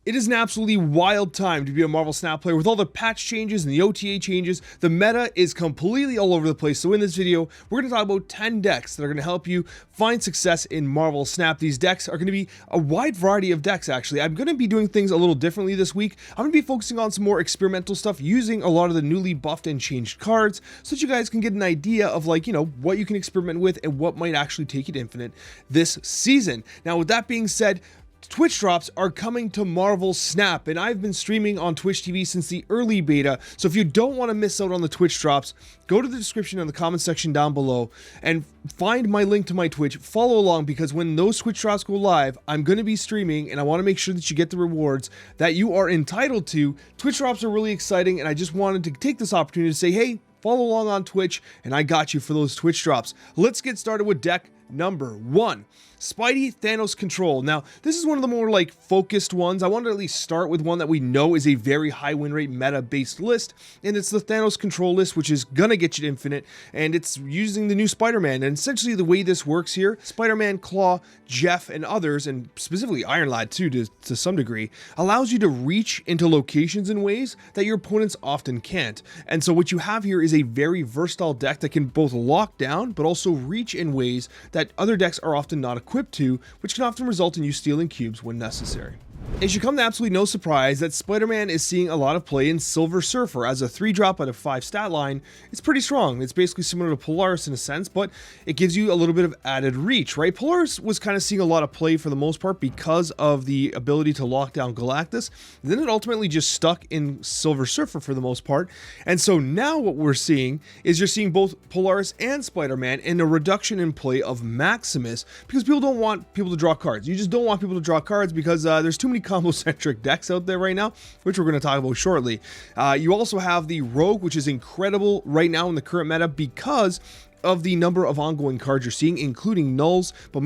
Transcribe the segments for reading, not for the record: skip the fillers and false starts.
It is an absolutely wild time to be a Marvel Snap player with all the patch changes and the OTA changes. The meta is completely all over the place. So in this video, we're going to talk about 10 decks that are going to help you find success in Marvel Snap. These decks are going to be a wide variety of decks, actually. I'm going to be doing things a little differently this week. I'm going to be focusing on some more experimental stuff using a lot of the newly buffed and changed cards so that you guys can get an idea of, like, what you can experiment with and what might actually take you to infinite this season. Now, with that being said, Twitch drops are coming to Marvel Snap, and I've been streaming on Twitch TV since the early beta, so if you don't want to miss out on the Twitch drops, go to the description in the comment section down below and find my link to my Twitch. Follow along, because when those Twitch drops go live, I'm going to be streaming, and I want to make sure that you get the rewards that you are entitled to. Twitch drops are really exciting, and I just wanted to take this opportunity to say, hey, follow along on Twitch, and I got you for those Twitch drops. Let's get started with deck number 1. Spidey Thanos Control. Now, this is one of the more focused ones. I wanted to at least start with one that we know is a very high win rate meta based list, and it's the Thanos Control list, which is gonna get you to infinite, and it's using the new Spider-Man. And essentially the way this works here, Spider-Man, Claw, Jeff, and others, and specifically Iron Lad too to some degree, allows you to reach into locations in ways that your opponents often can't. And so what you have here is a very versatile deck that can both lock down but also reach in ways that other decks are often not equipped to, which can often result in you stealing cubes when necessary. It should come to absolutely no surprise that Spider-Man is seeing a lot of play in Silver Surfer. As a 3-drop out of 5 stat line, it's pretty strong. It's basically similar to Polaris in a sense, but it gives you a little bit of added reach, right? Polaris was kind of seeing a lot of play for the most part because of the ability to lock down Galactus. Then it ultimately just stuck in Silver Surfer for the most part. And so now what we're seeing is you're seeing both Polaris and Spider-Man and a reduction in play of Maximus, because people don't want people to draw cards. You just don't want people to draw cards because there's too many combo-centric decks out there right now, which we're going to talk about shortly. You also have the Rogue, which is incredible right now in the current meta because of the number of ongoing cards you're seeing, including nulls, but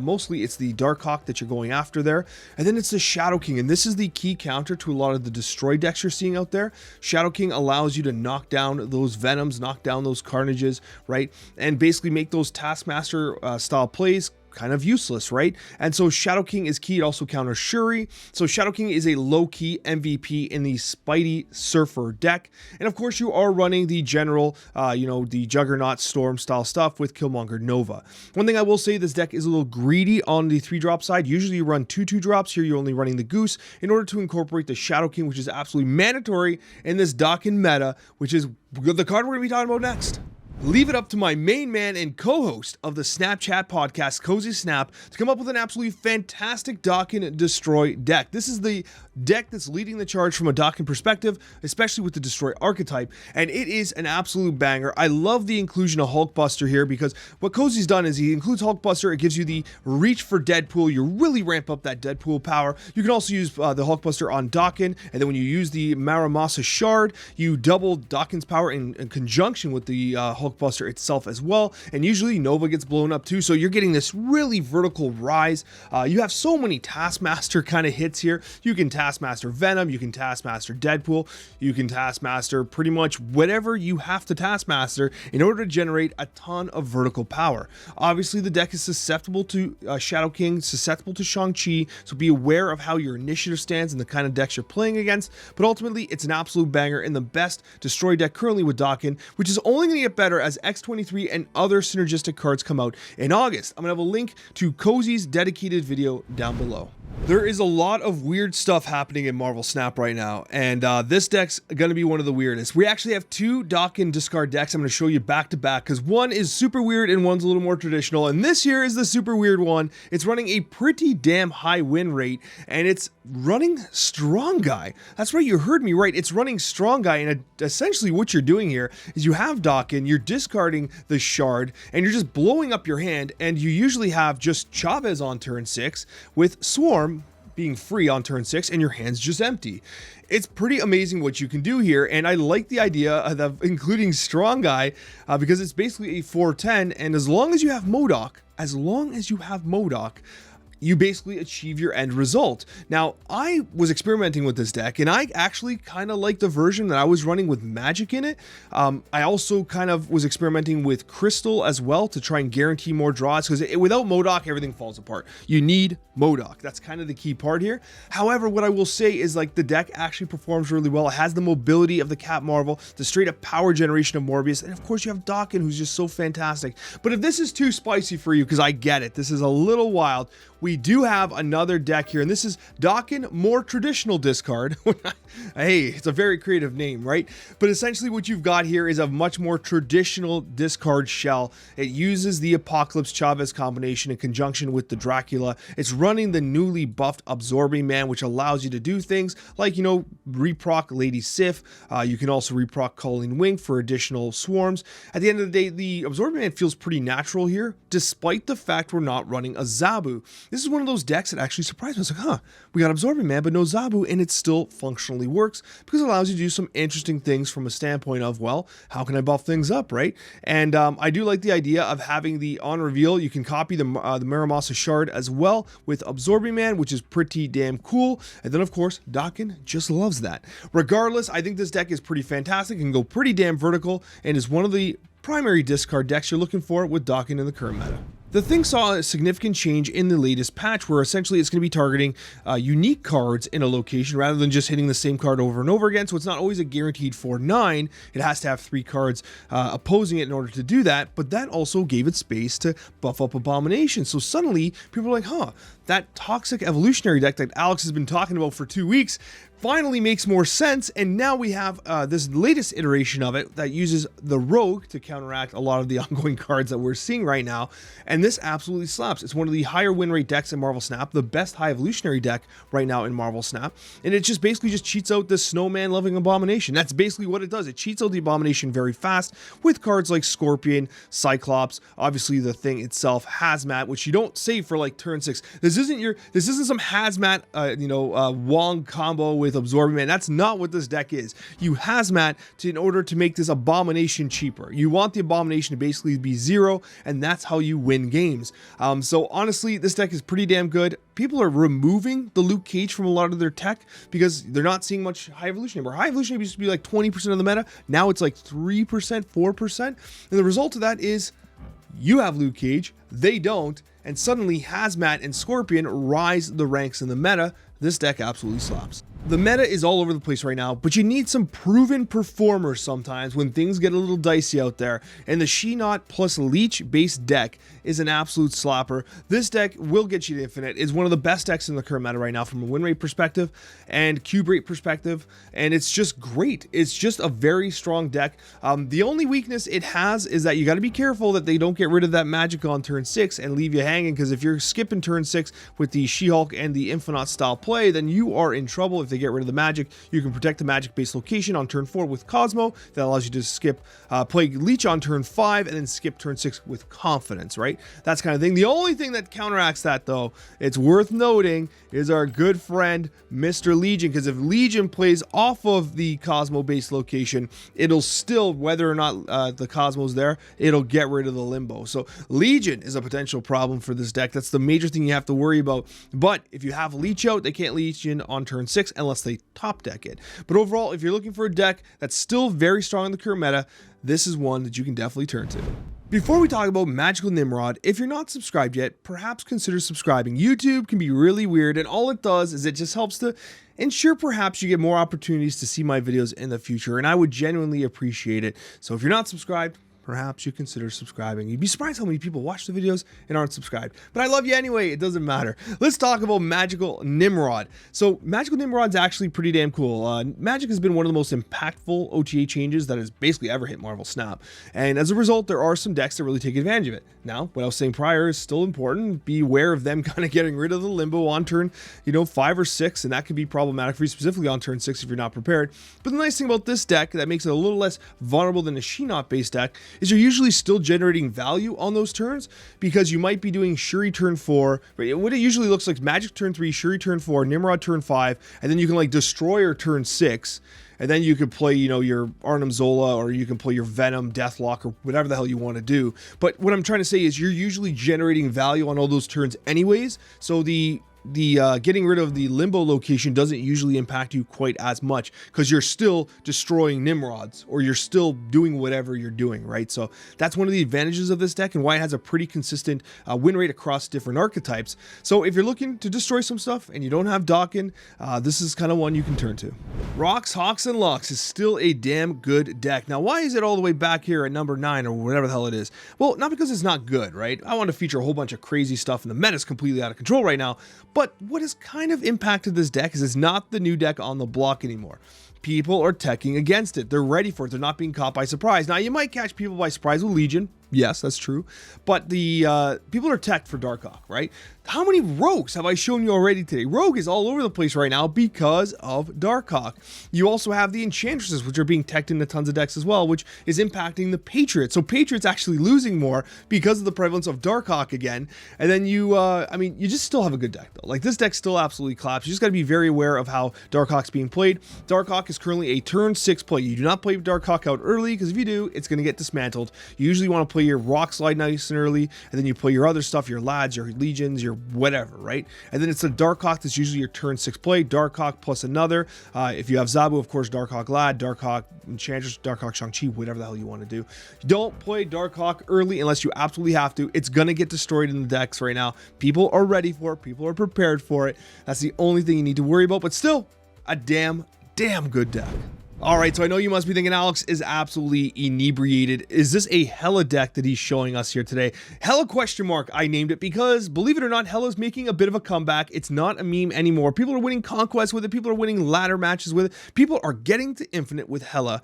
mostly it's the Darkhawk that you're going after there. And then it's the Shadow King, and this is the key counter to a lot of the Destroy decks you're seeing out there. Shadow King allows you to knock down those Venoms, knock down those Carnages, right? And basically make those Taskmaster style plays kind of useless, right? And so Shadow King is key. It also counters Shuri. So Shadow King is a low-key MVP in the Spidey Surfer deck. And of course, you are running the general, the Juggernaut Storm style stuff with Killmonger Nova. One thing I will say, this deck is a little greedy on the 3-drop side. Usually you run 2 drops. Here you're only running the Goose in order to incorporate the Shadow King, which is absolutely mandatory in this Dawkin meta, which is the card we're going to be talking about next. Leave it up to my main man and co-host of the Snapchat podcast, Cozy Snap, to come up with an absolutely fantastic Dawkin Destroy deck. This is the deck that's leading the charge from a Dawkin perspective, especially with the Destroy archetype, and it is an absolute banger. I love the inclusion of Hulkbuster here, because what Cozy's done is he includes Hulkbuster. It gives you the reach for Deadpool. You really ramp up that Deadpool power. You can also use the Hulkbuster on Dawkin, and then when you use the Maramasa Shard, you double Dawkin's power in conjunction with the Hulkbuster itself as well, and usually Nova gets blown up too, so you're getting this really vertical rise. You have so many Taskmaster kind of hits here. You can Taskmaster Venom, you can Taskmaster Deadpool, you can Taskmaster pretty much whatever you have to Taskmaster in order to generate a ton of vertical power. Obviously the deck is susceptible to Shadow King, susceptible to Shang-Chi, so be aware of how your initiative stands and the kind of decks you're playing against, but ultimately it's an absolute banger and the best Destroy deck currently with Dawkin, which is only going to get better as X23 and other synergistic cards come out in August. I'm going to have a link to Cozy's dedicated video down below. There is a lot of weird stuff happening in Marvel Snap right now, and this deck's going to be one of the weirdest. We actually have 2 Dawkin discard decks I'm going to show you back to back, because one is super weird and one's a little more traditional, and this here is the super weird one. It's running a pretty damn high win rate, and it's running Strong Guy. That's right, you heard me right. It's running Strong Guy, and essentially what you're doing here is you have Dawkin, you're discarding the Shard, and you're just blowing up your hand, and you usually have just Chavez on turn 6 with Swarm being free on turn 6, and your hand's just empty. It's pretty amazing what you can do here, and I like the idea of including Strong Guy because it's basically a 4/10, and as long as you have MODOK, you basically achieve your end result. Now, I was experimenting with this deck, and I actually kind of like the version that I was running with Magic in it. I also kind of was experimenting with Crystal as well to try and guarantee more draws, because without MODOK, everything falls apart. You need MODOK. That's kind of the key part here. However, what I will say is, like, the deck actually performs really well. It has the mobility of the Cat Marvel, the straight up power generation of Morbius, and of course you have Dakin, who's just so fantastic. But if this is too spicy for you, because I get it, this is a little wild, we do have another deck here, and this is Dakin, more traditional discard. Hey, it's a very creative name, right? But essentially what you've got here is a much more traditional discard shell. It uses the Apocalypse Chavez combination in conjunction with the Dracula. It's running the newly buffed Absorbing Man, which allows you to do things like, you know, reproc Lady Sif. You can also reproc Calling Wing for additional swarms. At the end of the day, the Absorbing Man feels pretty natural here, despite the fact we're not running a Zabu. This is one of those decks that actually surprised me. I was like, huh, we got Absorbing Man, but no Zabu, and it still functionally works because it allows you to do some interesting things from a standpoint of, well, how can I buff things up, right? And I do like the idea of having the on reveal. You can copy the Muramasa Shard as well with Absorbing Man, which is pretty damn cool. And then, of course, Dakin just loves that. Regardless, I think this deck is pretty fantastic and go pretty damn vertical, and is one of the primary discard decks you're looking for with Dakin in the current meta. The thing saw a significant change in the latest patch, where essentially it's going to be targeting unique cards in a location rather than just hitting the same card over and over again. So it's not always a guaranteed 4/9. It has to have 3 cards opposing it in order to do that. But that also gave it space to buff up Abomination. So suddenly people are like, huh, that Toxic Evolutionary deck that Alex has been talking about for 2 weeks finally makes more sense. And now we have this latest iteration of it that uses the Rogue to counteract a lot of the ongoing cards that we're seeing right now. And this absolutely slaps. It's one of the higher win rate decks in Marvel Snap, the best high evolutionary deck right now in Marvel Snap. And it just basically just cheats out this Snowman loving Abomination. That's basically what it does. It cheats out the Abomination very fast with cards like Scorpion, Cyclops, obviously the thing itself, Hazmat, which you don't save for like turn 6. This isn't some Hazmat, Wong combo with Absorbing Man. That's not what this deck is. You Hazmat in order to make this Abomination cheaper. You want the Abomination to basically be 0, and that's how you win games. So honestly, this deck is pretty damn good. People are removing the Luke Cage from a lot of their tech because they're not seeing much High Evolution anymore. High Evolution used to be like 20% of the meta. Now it's like 3%, 4%. And the result of that is you have Luke Cage, they don't, and suddenly Hazmat and Scorpion rise the ranks in the meta. This deck absolutely slaps. The meta is all over the place right now, but you need some proven performers sometimes when things get a little dicey out there, and the She-Not plus Leech based deck is an absolute slapper. This deck will get you to Infinite. It's one of the best decks in the current meta right now from a win rate perspective and cube rate perspective, and it's just great. It's just a very strong deck. The only weakness it has is that you got to be careful that they don't get rid of that magic on turn 6 and leave you hanging, because if you're skipping turn 6 with the She-Hulk and the Infinite style play, then you are in trouble. If they get rid of the magic, you can protect the magic based location on turn 4 with Cosmo. That allows you to skip play Leech on turn 5 and then skip turn 6 with confidence, right? That's kind of thing. The only thing that counteracts that, though, it's worth noting, is our good friend Mr. Legion, because if Legion plays off of the Cosmo based location, it'll still, whether or not the Cosmo's there, it'll get rid of the Limbo. So Legion is a potential problem for this deck. That's the major thing you have to worry about. But if you have Leech out, they can't Leech in on turn 6 unless they top deck it. But overall, if you're looking for a deck that's still very strong in the current meta, this is one that you can definitely turn to. Before we talk about Magical Nimrod, if you're not subscribed yet, perhaps consider subscribing. YouTube can be really weird, and all it does is it just helps to ensure perhaps you get more opportunities to see my videos in the future, and I would genuinely appreciate it. So if you're not subscribed, perhaps you consider subscribing. You'd be surprised how many people watch the videos and aren't subscribed. But I love you anyway, it doesn't matter. Let's talk about Magical Nimrod. So Magical Nimrod's actually pretty damn cool. Magic has been one of the most impactful OTA changes that has basically ever hit Marvel Snap. And as a result, there are some decks that really take advantage of it. Now, what I was saying prior is still important. Be aware of them kind of getting rid of the Limbo on turn, 5 or 6, and that could be problematic for you, specifically on turn 6 if you're not prepared. But the nice thing about this deck that makes it a little less vulnerable than a She-Not based deck is you're usually still generating value on those turns, because you might be doing Shuri turn 4, right? What it usually looks like: Magic turn 3, Shuri turn 4, Nimrod turn 5, and then you can like Destroyer turn 6. and then you could play, you know, your Arnim Zola, or you can play your Venom, Deathlock, or whatever the hell you want to do. But what I'm trying to say is you're usually generating value on all those turns anyways, so the getting rid of the limbo location doesn't usually impact you quite as much, because you're still destroying Nimrods, or you're still doing whatever you're doing, right? So that's one of the advantages of this deck, and why it has a pretty consistent win rate across different archetypes. So if you're looking to destroy some stuff and you don't have Dawkin, this is kind of one you can turn to. Rocks, Hawks, and Locks is still a damn good deck. Now, why is it all the way back here at number 9 or whatever the hell it is? Well, not because it's not good, right? I want to feature a whole bunch of crazy stuff, and the meta is completely out of control right now. But what has kind of impacted this deck is it's not the new deck on the block anymore. People are teching against it. They're ready for it. They're not being caught by surprise. Now, you might catch people by surprise with Legion. Yes, that's true. But the people are teched for Darkhawk, right? How many rogues have I shown you already today? Rogue is all over the place right now because of Darkhawk. You also have the Enchantresses, which are being teched into tons of decks as well, which is impacting the Patriots. So Patriots actually losing more because of the prevalence of Darkhawk again. And then you, I mean, you just still have a good deck though. Like, this deck still absolutely claps. You just got to be very aware of how Darkhawk's being played. Darkhawk is currently a turn 6 play. You do not play Darkhawk out early, because if you do, it's going to get dismantled. You usually want to play your Rock Slide nice and early, and then you play your other stuff, your Lads, your Legions, your whatever, right? And then it's the Darkhawk that's usually your turn 6 play. Darkhawk plus another. If you have Zabu, of course, Darkhawk Lad, Darkhawk Enchantress, Darkhawk Shang-Chi, whatever the hell you want to do. Don't play Darkhawk early unless you absolutely have to. It's going to get destroyed in the decks right now. People are ready for it. People are prepared for it. That's the only thing you need to worry about, but still, a damn good deck. Alright, so I know you must be thinking Alex is absolutely inebriated. Is this a Hela deck that he's showing us here today? Hela question mark, I named it because, believe it or not, Hela's making a bit of a comeback. It's not a meme anymore. People are winning Conquest with it. People are winning ladder matches with it. People are getting to Infinite with Hela.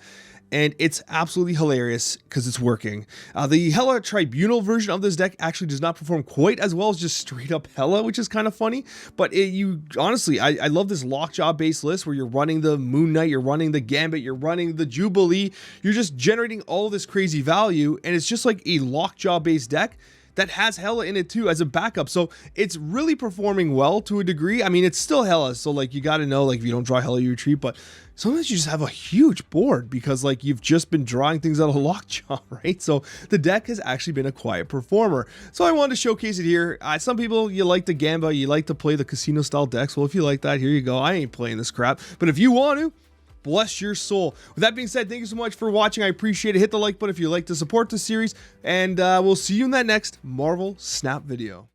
And it's absolutely hilarious because it's working. The Hela Tribunal version of this deck actually does not perform quite as well as just straight up Hela, which is kind of funny. But honestly, I love this Lockjaw based list where you're running the Moon Knight, you're running the Gambit, you're running the Jubilee. You're just generating all this crazy value, and it's just like a Lockjaw based deck that has Hela in it too as a backup. So it's really performing well to a degree. I mean, it's still Hela, so like you got to know, like, if you don't draw Hela, you retreat, but sometimes you just have a huge board because like you've just been drawing things out of Lockjaw, right? So the deck has actually been a quiet performer. So I wanted to showcase it here. Some people, you like the Gamba, you like to play the casino style decks. Well, if you like that, here you go. I ain't playing this crap, but if you want to, bless your soul. With that being said, thank you so much for watching. I appreciate it. Hit the like button if you like to support the series, and we'll see you in that next Marvel Snap video.